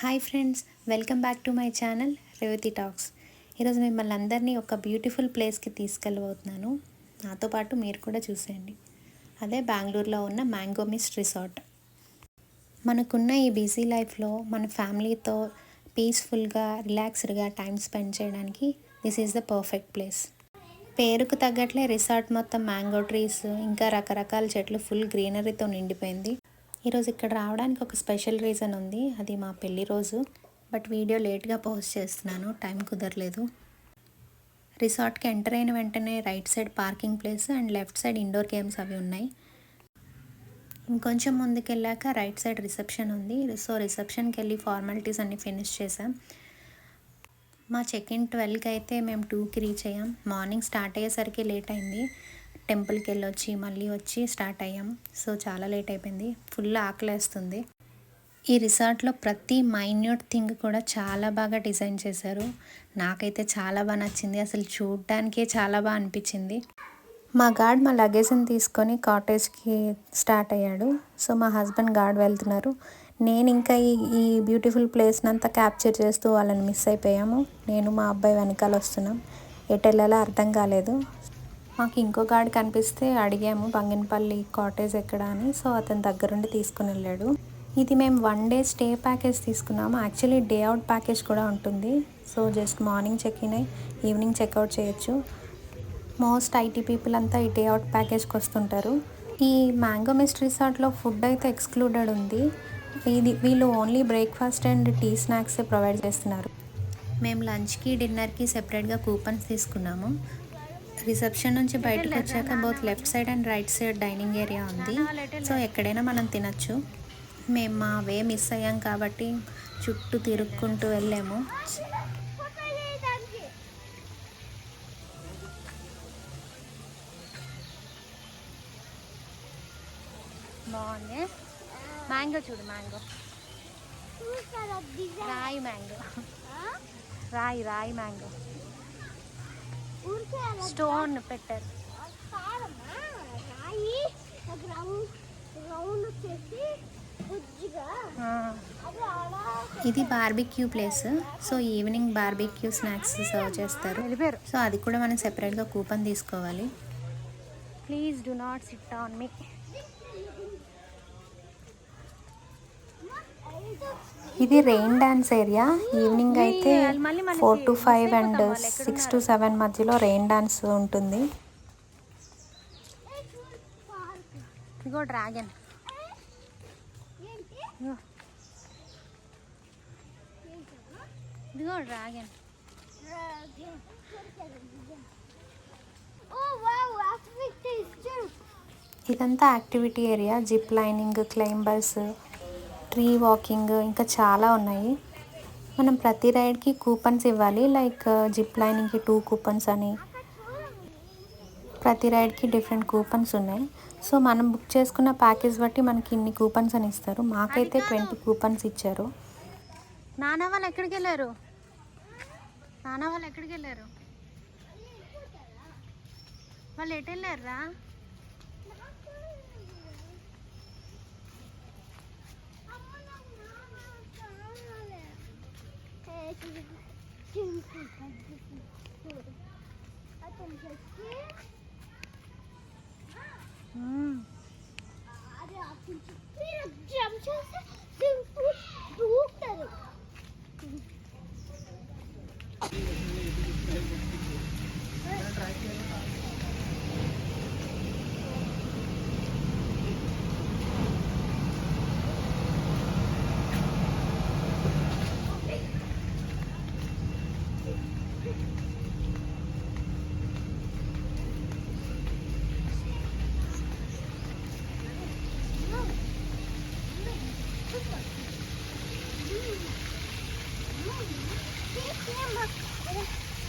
Hi friends, welcome back to my channel Revathi talks. ఈరోజు మిమ్మల్ని అందరినీ ఒక బ్యూటిఫుల్ ప్లేస్కి తీసుకెళ్ళబోతున్నాను. నాతో పాటు మీరు కూడా చూసేయండి. అదే బెంగళూరులో ఉన్న మ్యాంగో మిస్ట్ రిసార్ట్. మనకున్న ఈ బిజీ లైఫ్లో మన ఫ్యామిలీతో పీస్ఫుల్గా రిలాక్స్డ్గా టైం స్పెండ్ చేయడానికి this is the perfect place. పేరుకు తగ్గట్లే రిసార్ట్ మొత్తం మ్యాంగో ట్రీస్ ఇంకా రకరకాల చెట్లు ఫుల్ గ్రీనరీతో నిండిపోయింది. ఈరోజు ఇక్కడ రావడానికి ఒక స్పెషల్ రీజన్ ఉంది. అది మా పెళ్లి రోజు. బట్ వీడియో లేట్గా పోస్ట్ చేస్తున్నాను, టైం కుదరలేదు. రిసార్ట్కి ఎంటర్ అయిన వెంటనే right side parking place and left side indoor games అవి ఉన్నాయి. ఇంకొంచెం ముందుకెళ్ళాక రైట్ సైడ్ రిసెప్షన్ ఉంది. సో రిసెప్షన్కి వెళ్ళి ఫార్మాలిటీస్ అన్నీ ఫినిష్ చేసాం. మా చెక్ ఇన్ 12కి అయితే మేము 2కి రీచ్ అయ్యాం. మార్నింగ్ స్టార్ట్ అయ్యేసరికి లేట్ అయింది. టెంపుల్కి వెళ్ళొచ్చి మళ్ళీ వచ్చి స్టార్ట్ అయ్యాం. సో చాలా లేట్ అయిపోయింది. ఫుల్ ఆకలేస్తుంది. ఈ రిసార్ట్లో ప్రతి మైన్యూట్ థింగ్ కూడా చాలా బాగా డిజైన్ చేశారు. నాకైతే చాలా బాగా నచ్చింది. అసలు చూడడానికే చాలా బాగా అనిపించింది. మా గార్డ్ మా లగేజ్ని తీసుకొని కాటేజ్కి స్టార్ట్ అయ్యాడు. సో మా హస్బెండ్ గార్డ్ వెళ్తున్నారు. నేను ఇంకా ఈ బ్యూటిఫుల్ ప్లేస్ని అంతా క్యాప్చర్ చేస్తూ వాళ్ళని మిస్ అయిపోయాము. నేను మా అబ్బాయి వెనకాల వస్తున్నాం. ఎటు వెళ్ళాలో అర్థం కాలేదు. మాకు ఇంకో గార్డ్ కనిపిస్తే అడిగాము బంగినపల్లి కాటేజ్ ఎక్కడ అని. సో అతని దగ్గరుండి తీసుకుని వెళ్ళాడు. ఇది మేము 1 డే స్టే ప్యాకేజ్ తీసుకున్నాము. యాక్చువల్లీ డే అవుట్ ప్యాకేజ్ కూడా ఉంటుంది. So just morning check in అయ్యి ఈవినింగ్ చెక్అవుట్ చేయొచ్చు. మోస్ట్ ఐటీ పీపుల్ అంతా ఈ డే అవుట్ ప్యాకేజ్కి వస్తుంటారు. ఈ మ్యాంగో మిస్ట్ రిసార్ట్లో ఫుడ్ అయితే ఎక్స్క్లూడెడ్ ఉంది. వీళ్ళు ఓన్లీ బ్రేక్ఫాస్ట్ అండ్ టీ స్నాక్సే ప్రొవైడ్ చేస్తున్నారు. మేము లంచ్కి డిన్నర్కి సెపరేట్గా కూపన్స్ తీసుకున్నాము. రిసెప్షన్ నుంచి బయటకు వచ్చాక both left side and right side dining area ఉంది. సో ఎక్కడైనా మనం తినచ్చు. మేము మా వే మిస్ అయ్యాం కాబట్టి చుట్టూ తిరుక్కుంటూ వెళ్ళాము. బాగుంది. మ్యాంగో చూడు, మ్యాంగో రాయి మ్యాంగో, రాయి మ్యాంగో స్టోన్ పెట్టారు. ఇది barbecue place. So evening barbecue snacks serve చేస్తారు. సో అది కూడా మనం సెపరేట్గా కూపన్ తీసుకోవాలి. Please do not sit on me. ఇది రెయిన్ డాన్స్ ఏరియా. ఈవినింగ్ అయితే 4 to 5 అండ్ 6 to 7 మధ్యలో రెయిన్ డాన్స్ ఉంటుంది. ఇగో డ్రాగన్, ఇదిగో డ్రాగన్. ఇదంతా activity area. Zip lining, climbers, tree walking ఇంకా చాలా ఉన్నాయి. మనం ప్రతి రైడ్కి కూపన్స్ ఇవ్వాలి. లైక్ జిప్ లైనింగ్కి 2 కూపన్స్ అని ప్రతి రైడ్కి డిఫరెంట్ కూపన్స్ ఉన్నాయి. సో మనం బుక్ చేసుకున్న ప్యాకేజ్ బట్టి మనకి ఇన్ని కూపన్స్ అని ఇస్తారు. మాకైతే 20 కూపన్స్ ఇచ్చారు. నాన్న వాళ్ళు ఎక్కడికి వెళ్ళారు? వాళ్ళు ఎటు వెళ్ళారా?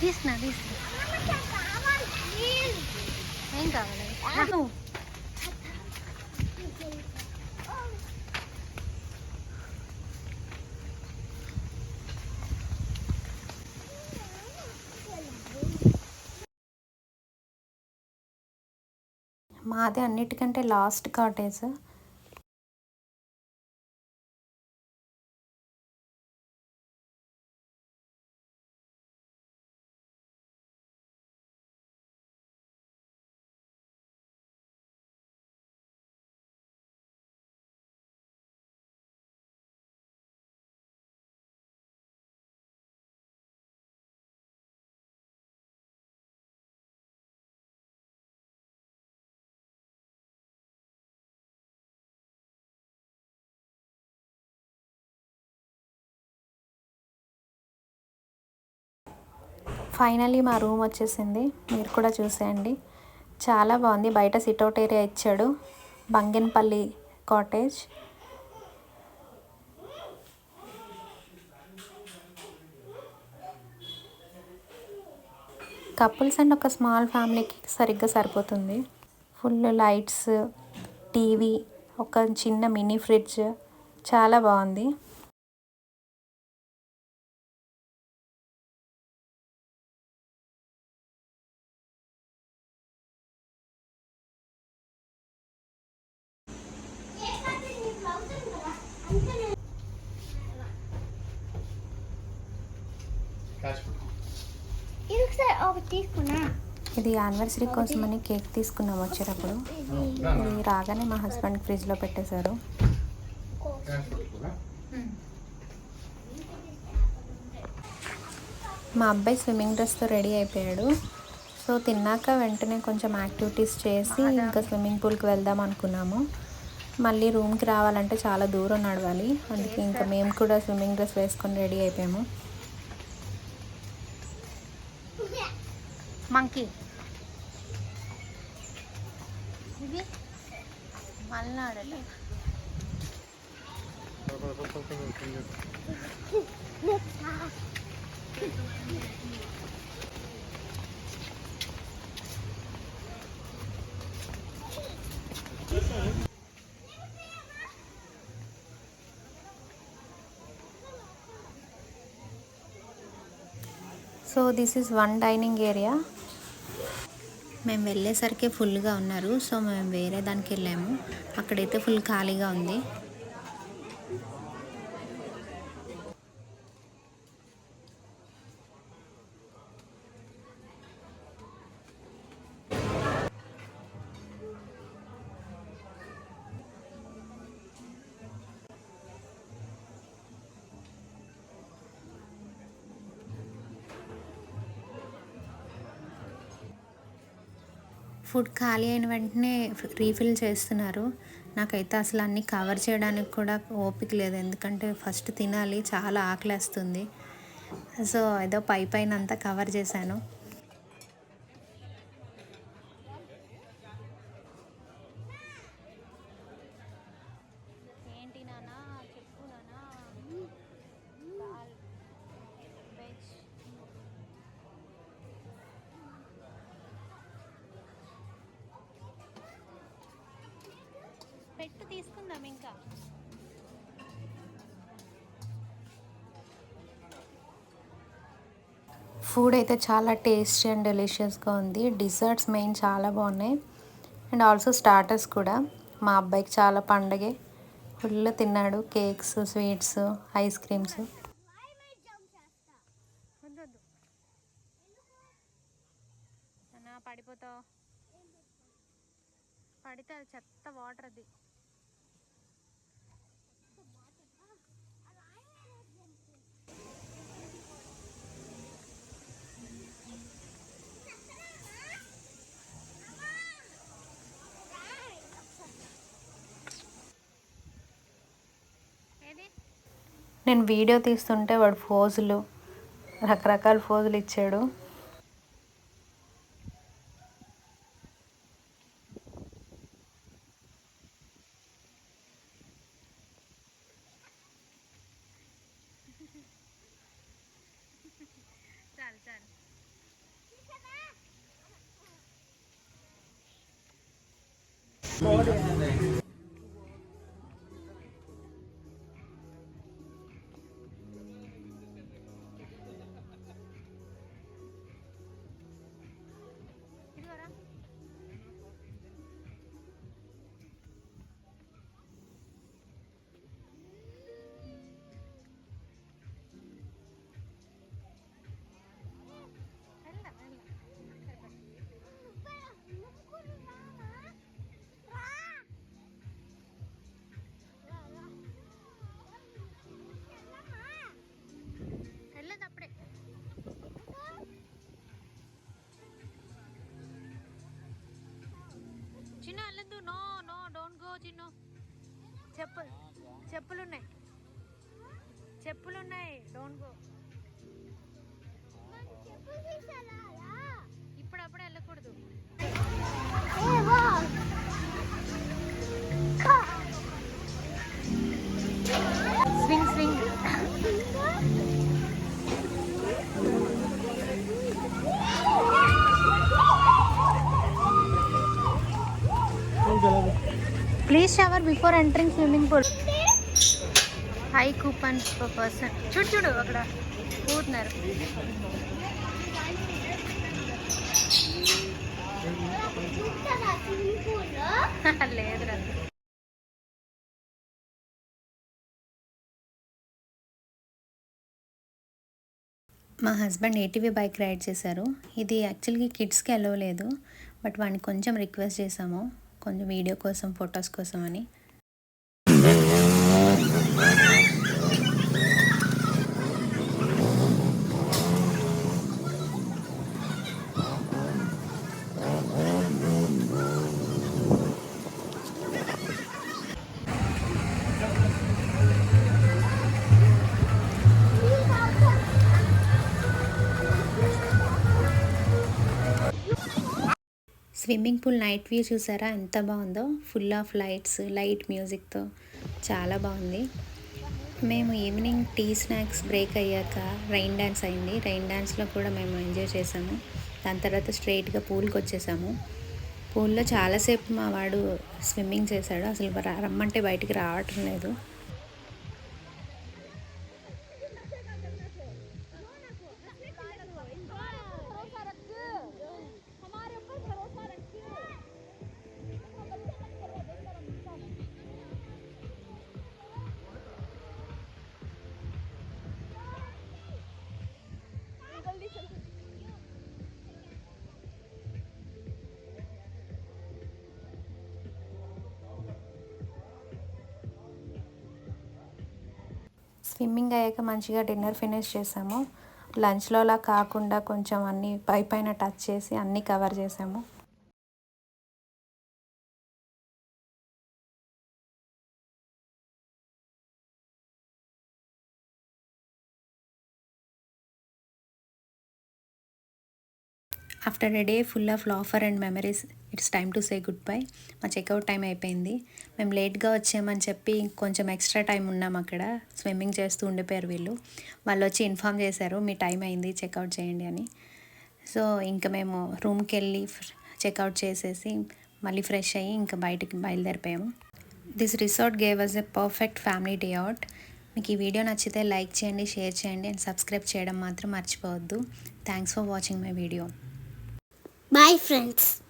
తీసిన ఏం కావాలి? మాది అన్నిటికంటే లాస్ట్ కాటేజ్. ఫైనల్లీ మా రూమ్ వచ్చేసింది, మీరు కూడా చూసేయండి. చాలా బాగుంది. బయట సిట్అవుట్ ఏరియా ఇచ్చాడు. బంగెన్పల్లి కాటేజ్. కపుల్స్ అండ్ ఒక స్మాల్ ఫ్యామిలీకి సరిగ్గా సరిపోతుంది. ఫుల్ లైట్స్, టీవీ, ఒక చిన్న మినీ ఫ్రిడ్జ్, చాలా బాగుంది. ఇది యానివర్సరీ కోసమని కేక్ తీసుకున్నాం వచ్చేటప్పుడు. ఇది రాగానే మా హస్బెండ్ ఫ్రిడ్జ్లో పెట్టేశారు. మా అబ్బాయి స్విమ్మింగ్ డ్రెస్తో రెడీ అయిపోయాడు. సో తిన్నాక వెంటనే కొంచెం యాక్టివిటీస్ చేసి ఇంకా స్విమ్మింగ్ పూల్కి వెళ్దాం అనుకున్నాము. మళ్ళీ రూమ్కి రావాలంటే చాలా దూరం నడవాలి. అందుకే ఇంకా మేము కూడా స్విమ్మింగ్ డ్రెస్ వేసుకొని రెడీ అయిపోయాము. మంకీ ఇది మల్నాడలే. So this is one dining area. మేము వెళ్ళేసరికి ఫుల్గా ఉన్నారు. సో మేము వేరే దానికి వెళ్ళాము. అక్కడైతే ఫుల్ ఖాళీగా ఉంది. ఫుడ్ ఖాళీ అయిన వెంటనే రీఫిల్ చేస్తున్నారు. నాకైతే అసలు అన్నీ కవర్ చేయడానికి కూడా ఓపిక లేదు, ఎందుకంటే ఫస్ట్ తినాలి, చాలా ఆకలేస్తుంది. సో ఏదో పైన అంతా కవర్ చేశాను. ఏంటి నానా చెప్పు నానా. పెట్టు తీసుకుందాం ఇంకా. ఫుడ్ అయితే చాలా టేస్టీ అండ్ డెలిషియస్గా ఉంది. డిజర్ట్స్ మెయిన్ చాలా బాగున్నాయి అండ్ ఆల్సో స్టార్టర్స్ కూడా. మా అబ్బాయికి చాలా పండగే, ఫుల్ తిన్నాడు. Cakes, sweets, ice creams. పడిపోతావు, పడితే అది చెత్త వాటర్ అది. నేను వీడియో తీస్తుంటే వాడు ఫోజులు, రకరకాల ఫోజులు ఇచ్చాడు. చాలు చాలు. చిన్న వెళ్ళదు. No no don't go Chinnu. చెప్పులున్నాయి, చెప్పులున్నాయి, డోంట్ గో. ఇప్పుడప్పుడు వెళ్ళకూడదు. Swing swing. Please shower before entering swimming pool. Hi coupons per person. చూడు చూడు అక్కడ కూతున్నారు. లేదురా. మా హస్బెండ్ ఏటీవీ బైక్ రైడ్ చేశారు. ఇది యాక్చువల్గా కిడ్స్కి అలవ్ లేదు, బట్ వాడిని కొంచెం రిక్వెస్ట్ చేసాము, కొంచెం వీడియో కోసం ఫొటోస్ కోసం అని. స్విమ్మింగ్ పూల్ నైట్ వ్యూ చూసారా ఎంత బాగుందో, ఫుల్ ఆఫ్ లైట్స్, లైట్ మ్యూజిక్తో చాలా బాగుంది. మేము ఈవినింగ్ టీ స్నాక్స్ బ్రేక్ అయ్యాక రైన్ డ్యాన్స్ అయింది. రైన్ డ్యాన్స్లో కూడా మేము ఎంజాయ్ చేసాము. దాని తర్వాత స్ట్రైట్గా పూల్కి వచ్చేసాము. పూల్లో చాలాసేపు మా వాడు స్విమ్మింగ్ చేశాడు, అసలు రమ్మంటే బయటికి రావటం లేదు. స్విమ్మింగ్ అయ్యాక మంచిగా డిన్నర్ ఫినిష్ చేసాము. లంచ్లోలా కాకుండా కొంచెం అన్నీ పైన టచ్ చేసి అన్నీ కవర్ చేసాము. After a day full of laughter and memories, it's time to say good bye. మా చెక్అవుట్ టైం అయిపోయింది. మేము లేట్గా వచ్చామని చెప్పి కొంచెం ఎక్స్ట్రా టైం ఉన్నాం అక్కడ. స్విమ్మింగ్ చేస్తూ ఉండిపోయారు వీళ్ళు. వాళ్ళు వచ్చి ఇన్ఫామ్ చేశారు మీ టైం అయింది, చెక్అవుట్ చేయండి అని. సో ఇంకా మేము రూమ్కి వెళ్ళి చెక్అవుట్ చేసేసి మళ్ళీ ఫ్రెష్ అయ్యి ఇంకా బయటికి బయలుదేరిపోయాము. This resort gave us a perfect family day out. మీకు ఈ వీడియో నచ్చితే లైక్ చేయండి, షేర్ చేయండి అండ్ సబ్స్క్రైబ్ చేయడం మాత్రం మర్చిపోవద్దు. Thanks for watching my video. Bye friends.